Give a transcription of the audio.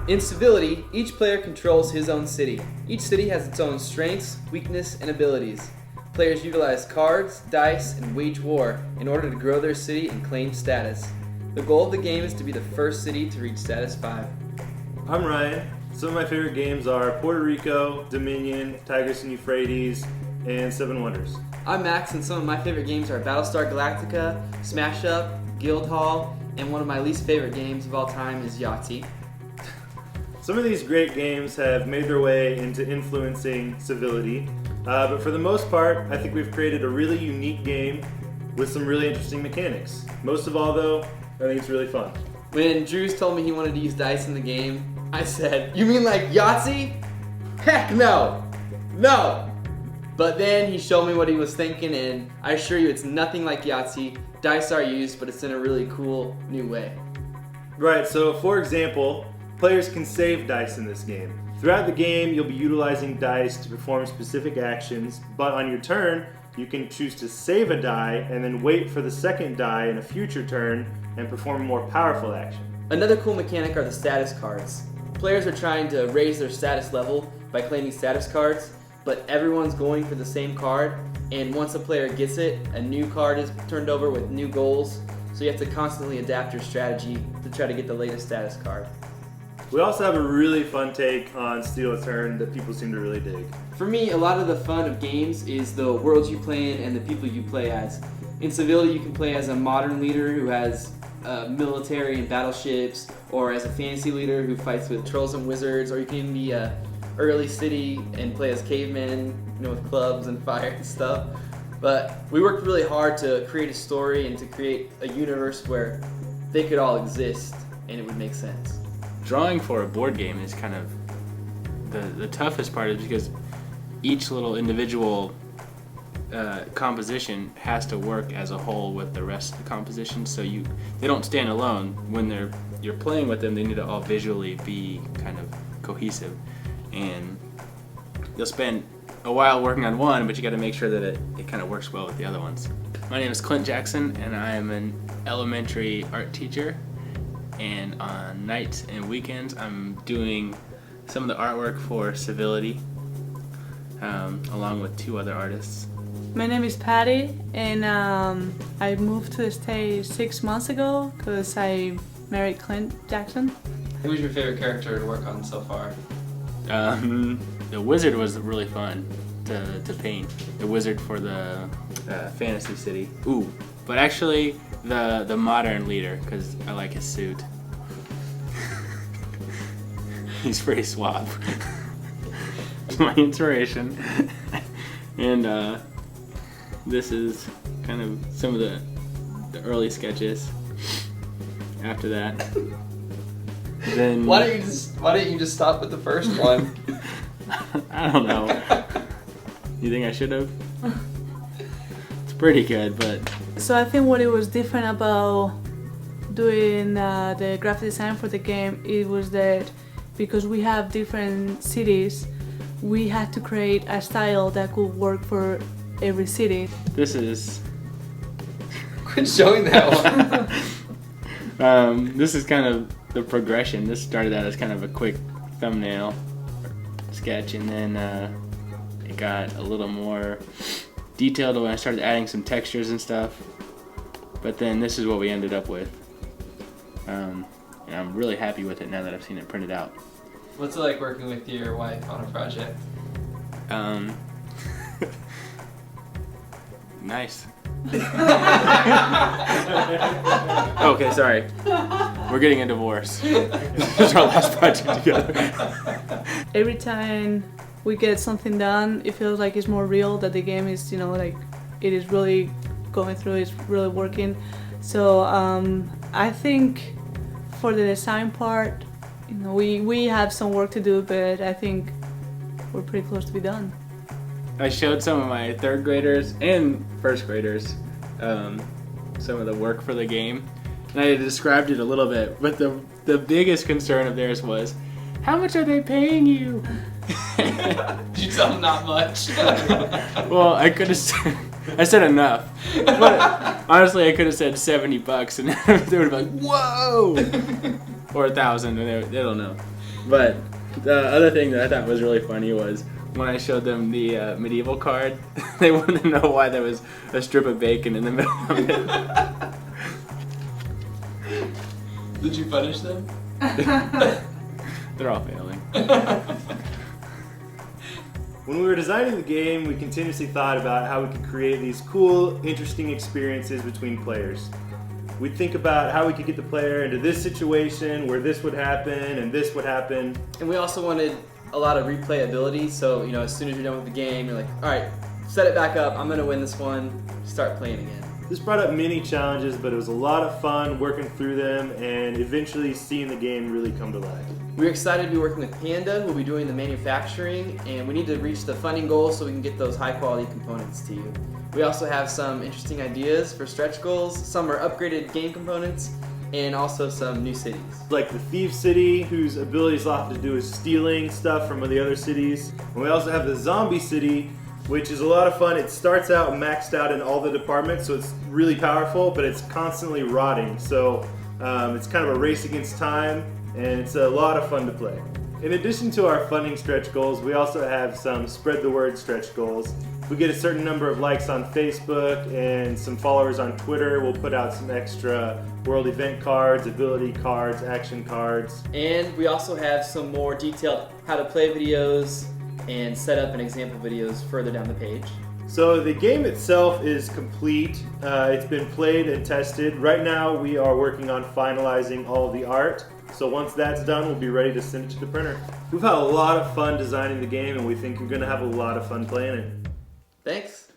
In Civility, each player controls his own city. Each city has its own strengths, weakness, and abilities. Players utilize cards, dice, and wage war in order to grow their city and claim status. The goal of the game is to be the first city to reach status 5. I'm Ryan. Some of my favorite games are Puerto Rico, Dominion, Tigris and Euphrates, and Seven Wonders. I'm Max, and some of my favorite games are Battlestar Galactica, Smash Up, Guildhall, and one of my least favorite games of all time is Yahtzee. Some of these great games have made their way into influencing Civility, but for the most part, I think we've created a really unique game with some really interesting mechanics. Most of all, though, I think it's really fun. When Drews told me he wanted to use dice in the game, I said, "You mean like Yahtzee? Heck no! No!" But then he showed me what he was thinking, and I assure you it's nothing like Yahtzee. Dice are used, but it's in a really cool, new way. Right, so for example, players can save dice in this game. Throughout the game, you'll be utilizing dice to perform specific actions, but on your turn, you can choose to save a die and then wait for the second die in a future turn and perform a more powerful action. Another cool mechanic are the status cards. Players are trying to raise their status level by claiming status cards, but everyone's going for the same card, and once a player gets it, a new card is turned over with new goals, so you have to constantly adapt your strategy to try to get the latest status card. We also have a really fun take on Steal a Turn that people seem to really dig. For me, a lot of the fun of games is the worlds you play in and the people you play as. In Civility, you can play as a modern leader who has military and battleships, or as a fantasy leader who fights with trolls and wizards, or you can be a early city and play as cavemen, with clubs and fire and stuff. But we worked really hard to create a story and to create a universe where they could all exist and it would make sense. Drawing for a board game is kind of the toughest part, is because each little individual composition has to work as a whole with the rest of the composition, so they don't stand alone. When you're playing with them, they need to all visually be kind of cohesive, and you'll spend a while working on one, but you got to make sure that it kind of works well with the other ones. My name is Clint Jackson, and I am an elementary art teacher, and on nights and weekends I'm doing some of the artwork for Civility, along with 2 other artists. My name is Patty, and I moved to the States 6 months ago because I married Clint Jackson. Who was your favorite character to work on so far? The wizard was really fun to paint. The wizard for the fantasy city. Ooh, but actually the modern leader, because I like his suit. He's pretty suave. It's my inspiration. And this is kind of some of the early sketches. After that, then Why don't you just stop with the first one? I don't know. You think I should have? It's pretty good, but So I think what it was different about doing the graphic design for the game, it was that because we have different cities, we had to create a style that could work for every city. this is Quit showing that one. this is kind of the progression. This started out as kind of a quick thumbnail sketch, and then it got a little more detailed when I started adding some textures and stuff. But then this is what we ended up with, and I'm really happy with it now that I've seen it printed out. What's it like working with your wife on a project? Nice. Okay, sorry. We're getting a divorce. This is our last project together. Every time we get something done, it feels like it's more real, that the game is, like it is really going through, it's really working. So I think for the design part, we have some work to do, but I think we're pretty close to be done. I showed some of my 3rd graders and 1st graders some of the work for the game, and I described it a little bit, but the biggest concern of theirs was, how much are they paying you? Did you tell them not much? Well, I could have I said enough, but honestly I could have said $70 and they would have been like, whoa, or 1,000, and they don't know. But the other thing that I thought was really funny was when I showed them the medieval card, they wanted to know why there was a strip of bacon in the middle of it. Did you punish them? They're all failing. When we were designing the game, we continuously thought about how we could create these cool, interesting experiences between players. We'd think about how we could get the player into this situation where this would happen and this would happen. And we also wanted a lot of replayability, so as soon as you're done with the game, you're like, all right, set it back up, I'm gonna win this one, start playing again. This brought up many challenges, but it was a lot of fun working through them and eventually seeing the game really come to life. We're excited to be working with Panda, who'll be doing the manufacturing, and we need to reach the funding goals so we can get those high quality components to you. We also have some interesting ideas for stretch goals. Some are upgraded game components, and also some new cities. Like the Thief City, whose abilities all have to do with stealing stuff from the other cities. And we also have the Zombie City, which is a lot of fun. It starts out maxed out in all the departments, so it's really powerful, but it's constantly rotting. So it's kind of a race against time, and it's a lot of fun to play. In addition to our funding stretch goals, we also have some spread the word stretch goals. If we get a certain number of likes on Facebook and some followers on Twitter, we'll put out some extra world event cards, ability cards, action cards. And we also have some more detailed how to play videos and set up and example videos further down the page. So the game itself is complete. It's been played and tested. Right now we are working on finalizing all of the art. So once that's done, we'll be ready to send it to the printer. We've had a lot of fun designing the game, and we think you're going to have a lot of fun playing it. Thanks.